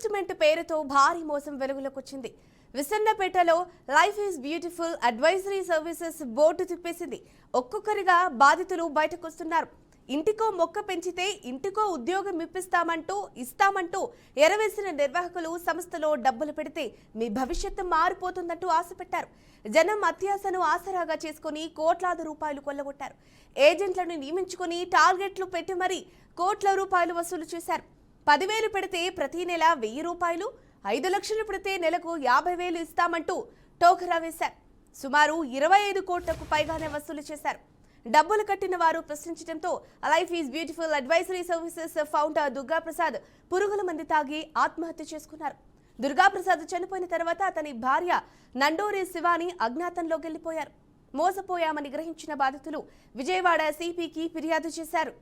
Investment పేరుతో భారీ మోసం వెలుగులోకి వచ్చింది. విసన్నపేటలో Life Is Beautiful Advisory Services board తిప్పేసింది. ఒక్కొక్కరిగా బాధితులు బయటకు వస్తున్నారు. ఇంటికో మొక్క పెంచితే ఇంటికో ఉద్యోగం ఇస్తామంటూ ఎరవేసిన నిర్వాహకులు సంస్థలో డబ్బులు పెడితే మీ భవిష్యత్తు మారిపోతుందంటూ ఆశ పెట్టారు. జనం అత్యాశను ఆసరాగా చేసుకుని కోట్లాది రూపాయలు కొల్లగొట్టారు. ఏజెంట్లను నియమించుకుని టార్గెట్లు పెట్టి మరీ కోట్ల రూపాయలు వసూలు చేశారు. 10,000 పెడితే ప్రతి నెల 1,000 రూపాయలు, 5 లక్షలు పెడితే నెలకు 50,000 ఇస్తామంటూ టోకరా వేశారు. సుమారు 25 కోట్లకు పైగానే వసూలు చేశారు. డబ్బులు కట్టిన వారు ప్రశ్నించడంతో Life Is Beautiful Advisory Services founder Durgaprasad పురుగుల మంది తాగి ఆత్మహత్య చేసుకున్నారు. దుర్గాప్రసాద్ చనిపోయిన తర్వాత అతని భార్య నండూరి శివాని అజ్ఞాతంలోకి వెళ్లిపోయారు. మోసపోయామని గ్రహించిన బాధితులు విజయవాడ సిపికి ఫిర్యాదు చేశారు.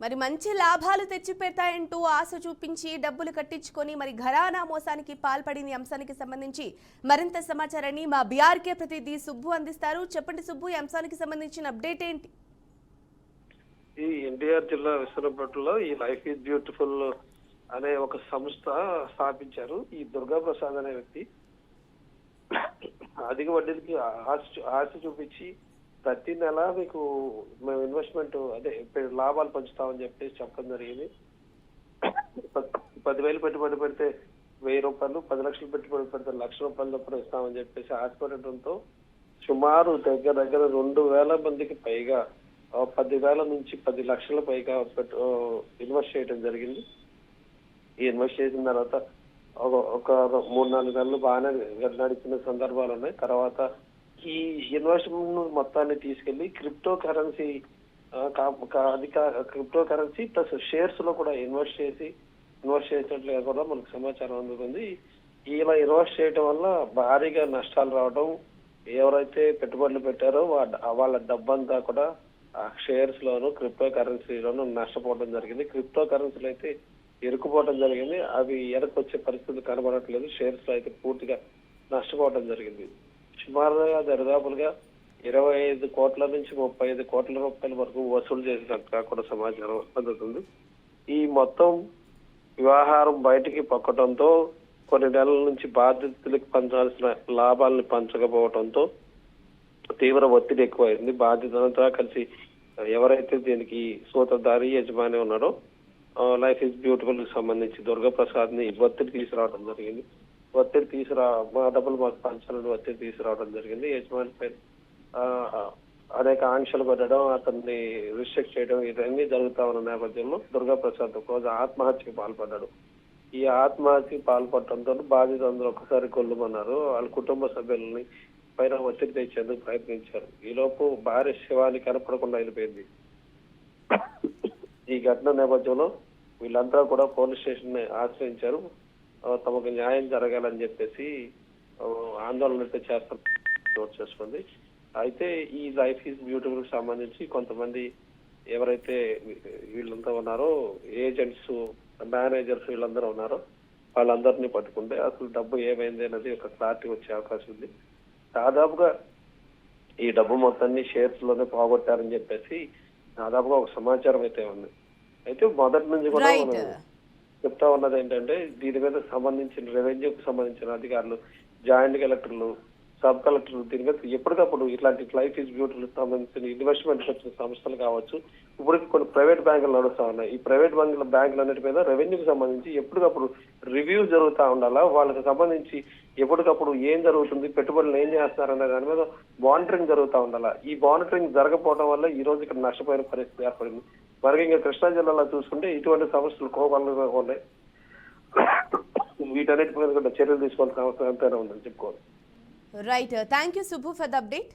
మరి మంచి లాభాలు తెచ్చిపెడతాయంటూ ఆశ చూపించి డబ్బులు కట్టించుకొని మరి ఘరానా మోసానికి పాల్పడిన అంశానికి సంబంధించి మరింత సమాచారాన్ని మా బీఆర్కే ప్రతినిధి సుబ్బు అందిస్తారు. చెప్పండి సుబ్బు, ఈ అంశానికి సంబంధించిన అప్డేట్ ఏంటి? ఈ ఎన్టీఆర్ జిల్లా విసన్నపేటలో ఈ లైఫ్ ఈజ్ బ్యూటిఫుల్ అనే ఒక సంస్థ స్థాపించారు. ఈ దుర్గాప్రసాద్ అనే వ్యక్తి అధిక వడ్డీలకి ఆశ చూపించి ప్రతి నెల మీకు మేము ఇన్వెస్ట్మెంట్ లాభాలు పంచుతామని చెప్పేసి చెప్పడం జరిగింది. 10,000 పెట్టుబడి పెడితే 1,000 రూపాయలు, 10 లక్షలు పెట్టుబడి పెడితే 1,00,000 రూపాయల చొప్పున ఇస్తామని చెప్పేసి ఆశపడటంతో సుమారు దగ్గర 2,000 మందికి పైగా 10,000 నుంచి 10 లక్షల పైగా ఇన్వెస్ట్ చేయడం జరిగింది. ఈ ఇన్వెస్ట్ చేసిన తర్వాత ఒక 3-4 నెలలు బాగానే నడిచిన సందర్భాలు ఉన్నాయి. తర్వాత ఈ ఇన్వెస్ట్మెంట్ మొత్తాన్ని తీసుకెళ్లి క్రిప్టో కరెన్సీ ప్లస్ షేర్స్ లో కూడా ఇన్వెస్ట్ చేసినట్లుగా కూడా మనకు సమాచారం అందుతుంది. ఇలా ఇన్వెస్ట్ చేయడం వల్ల భారీగా నష్టాలు రావడం, ఎవరైతే పెట్టుబడులు పెట్టారో వాళ్ళ డబ్బంతా కూడా షేర్స్ లోను క్రిప్టో కరెన్సీలోను నష్టపోవడం జరిగింది. క్రిప్టో కరెన్సీలు అయితే ఇరుక్కుపోవడం జరిగింది. అవి వెనక్కి పరిస్థితులు కనబడట్లేదు. షేర్స్ లో అయితే పూర్తిగా నష్టపోవడం జరిగింది. సుమారుగా దరిదాపులుగా 25 కోట్ల నుంచి 35 కోట్ల రూపాయల వరకు వసూలు చేసినట్టుగా కూడా సమాచారం అందుతుంది. ఈ మొత్తం వ్యవహారం బయటికి పొక్కడంతో కొన్ని నెలల నుంచి బాధితులకు పంచాల్సిన లాభాలను పంచకపోవడంతో తీవ్ర ఒత్తిడి ఎక్కువైంది. బాధితులతో కలిసి ఎవరైతే దీనికి సూత్రధారి యజమాని ఉన్నారో లైఫ్ ఈజ్ బ్యూటిఫుల్ కి సంబంధించి దుర్గాప్రసాద్ ని ఒత్తిడి తీసుకురావడం జరిగింది. మా డబ్బులు మాకు పంచాలని ఒత్తిడి తీసుకురావడం జరిగింది. యజమాని పైన అనేక ఆంక్షలు పెట్టడం, అతన్ని రిస్ట్రిక్ట్ చేయడం ఇవన్నీ జరుగుతా ఉన్న నేపథ్యంలో దుర్గాప్రసాద్ ఒకరోజు ఆత్మహత్యకు పాల్పడ్డాడు. ఈ ఆత్మహత్యకు పాల్పడటంతో బాధితులందరూ ఒకసారి కొల్లుమన్నారు. వాళ్ళ కుటుంబ సభ్యులని పైన ఒత్తిడి తెచ్చేందుకు ప్రయత్నించారు. ఈలోపు భార్య శివాని కనపడకుండా వెళ్ళిపోయింది. ఈ ఘటన నేపథ్యంలో వీళ్ళంతా కూడా పోలీస్ స్టేషన్ ని ఆశ్రయించారు. తమకు న్యాయం జరగాలని చెప్పేసి ఆందోళన అయితే చేసుకుంది. అయితే ఈ లైఫ్ ఈజ్ బ్యూటిఫుల్ కి సంబంధించి కొంతమంది ఎవరైతే వీళ్ళంతా ఉన్నారో ఏజెంట్స్, మేనేజర్స్ వీళ్ళందరూ ఉన్నారో వాళ్ళందరినీ పట్టుకుంటే అసలు డబ్బు ఏమైంది అనేది ఒక క్లారిటీ వచ్చే అవకాశం ఉంది. దాదాపుగా ఈ డబ్బు మొత్తాన్ని షేర్స్ లోనే పోగొట్టారని చెప్పేసి దాదాపుగా ఒక సమాచారం అయితే ఉంది. అయితే మొదటి నుంచి కూడా చెప్తా ఉన్నది ఏంటంటే దీని మీద సంబంధించిన రెవెన్యూకి సంబంధించిన అధికారులు, జాయింట్ కలెక్టర్లు, సబ్ కలెక్టర్లు దీని మీద ఎప్పటికప్పుడు ఇట్లాంటి లైఫ్ ఈజ్ బ్యూటిఫుల్ సంబంధించిన ఇన్వెస్ట్మెంట్ వచ్చిన సంస్థలు కావచ్చు, ఇప్పుడు కొన్ని ప్రైవేట్ బ్యాంకులు నడుస్తా ఉన్నాయి. ఈ ప్రైవేట్ బ్యాంకులు అన్నిటి మీద రెవెన్యూకి సంబంధించి ఎప్పటికప్పుడు రివ్యూ జరుగుతూ ఉండాలా. వాళ్ళకి సంబంధించి ఎప్పటికప్పుడు ఏం జరుగుతుంది, పెట్టుబడులు ఏం చేస్తారనే దాని మీద మానిటరింగ్ జరుగుతూ ఉండాలా. ఈ మానిటరింగ్ జరగకపోవడం వల్ల ఈ రోజు ఇక్కడ నష్టపోయిన పరిస్థితి ఏర్పడింది. మరి ఇంకా కృష్ణా జిల్లాలో చూసుకుంటే ఇటువంటి సమస్యలు కోపంగా ఉన్నాయి. వీటన్నిటి మీద కూడా చర్యలు తీసుకోవాల్సిన అవసరం ఎంతైనా ఉందని చెప్పుకోవాలి. Right, thank you Subbu for the update.